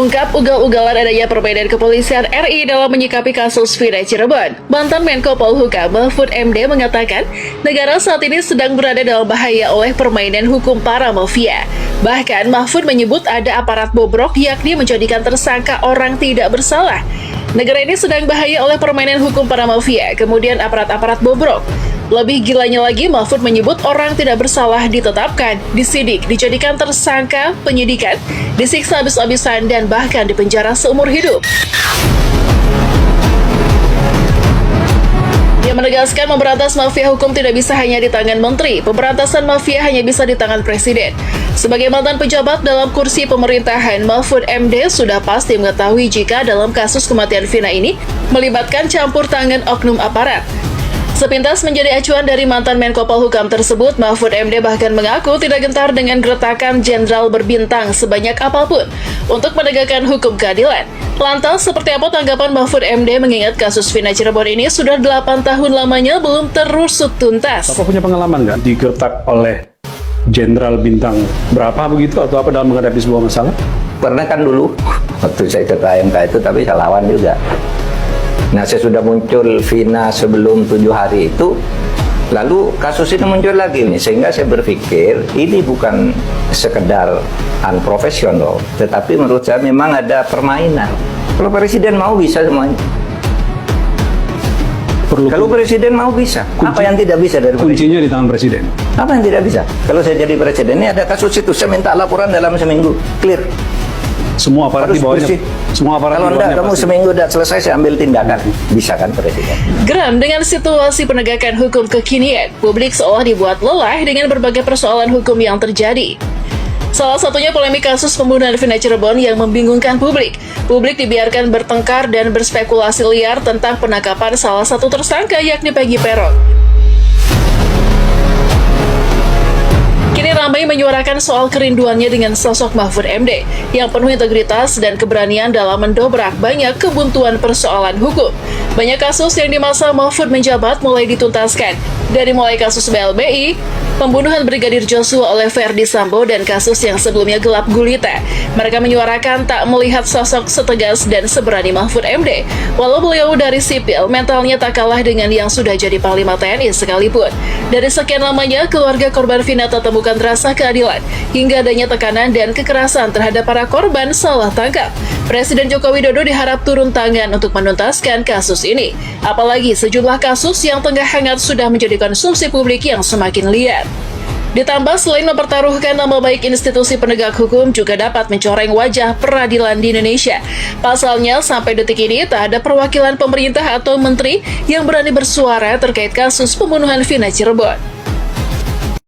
mengungkap ugal-ugalan adanya perbedaan kepolisian RI dalam menyikapi kasus Vina Cirebon. Mantan Menko Polhukam Mahfud MD mengatakan, negara saat ini sedang berada dalam bahaya oleh permainan hukum para mafia. Bahkan Mahfud menyebut ada aparat bobrok yakni menjadikan tersangka orang tidak bersalah. Negara ini sedang bahaya oleh permainan hukum para mafia, kemudian aparat-aparat bobrok. Lebih gilanya lagi, Mahfud menyebut orang tidak bersalah ditetapkan, disidik, dijadikan tersangka, penyidikan, disiksa habis-habisan, dan bahkan dipenjara seumur hidup. Dia menegaskan memberantas mafia hukum tidak bisa hanya di tangan menteri, pemberantasan mafia hanya bisa di tangan presiden. Sebagai mantan pejabat dalam kursi pemerintahan, Mahfud MD sudah pasti mengetahui jika dalam kasus kematian Vina ini melibatkan campur tangan oknum aparat. Sepintas menjadi acuan dari mantan Menko Polhukam tersebut, Mahfud MD bahkan mengaku tidak gentar dengan gertakan jenderal berbintang sebanyak apapun untuk menegakkan hukum keadilan. Lantas, seperti apa tanggapan Mahfud MD mengingat kasus Vina Cirebon ini sudah 8 tahun lamanya belum terusut tuntas? Bapak punya pengalaman nggak digertak oleh jenderal bintang berapa begitu atau apa dalam menghadapi sebuah masalah? Pernah kan dulu, waktu saya ke KMK itu, tapi saya lawan juga. Nah, saya sudah muncul Vina sebelum 7 hari itu, lalu kasus ini muncul lagi nih, sehingga saya berpikir ini bukan sekedar unprofesional, tetapi menurut saya memang ada permainan. Kalau presiden mau bisa semuanya. Kalau presiden mau bisa, apa yang tidak bisa dari presiden? Kuncinya di tangan presiden. Apa yang tidak bisa? Kalau saya jadi presiden, ini ada kasus itu, saya minta laporan dalam seminggu, clear. Semua aparat di bawahnya. Semua aparat Kalau di bawahnya. enggak, kamu seminggu udah selesai, saya ambil tindakan. Bisa kan presiden? Geram dengan situasi penegakan hukum kekinian, publik seolah dibuat lelah dengan berbagai persoalan hukum yang terjadi. Salah satunya polemik kasus pembunuhan Vina Cirebon yang membingungkan publik. Publik dibiarkan bertengkar dan berspekulasi liar tentang penangkapan salah satu tersangka yakni Peggy Peron. Kini ramai menyuarakan soal kerinduannya dengan sosok Mahfud MD yang penuh integritas dan keberanian dalam mendobrak banyak kebuntuan persoalan hukum. Banyak kasus yang di masa Mahfud menjabat mulai dituntaskan, dari mulai kasus BLBI, pembunuhan Brigadir Joshua oleh Verdi Sambo, dan kasus yang sebelumnya gelap gulita. Mereka menyuarakan tak melihat sosok setegas dan seberani Mahfud MD. Walau beliau dari sipil, mentalnya tak kalah dengan yang sudah jadi Panglima TNI sekalipun. Dari sekian lamanya, keluarga korban Vina tak temukan rasa keadilan, hingga adanya tekanan dan kekerasan terhadap para korban salah tangkap. Presiden Joko Widodo diharap turun tangan untuk menuntaskan kasus ini. Apalagi sejumlah kasus yang tengah hangat sudah menjadi konsumsi publik yang semakin liar. Ditambah selain mempertaruhkan nama baik institusi penegak hukum juga dapat mencoreng wajah peradilan di Indonesia. Pasalnya, sampai detik ini tak ada perwakilan pemerintah atau menteri yang berani bersuara terkait kasus pembunuhan Vina Cirebon.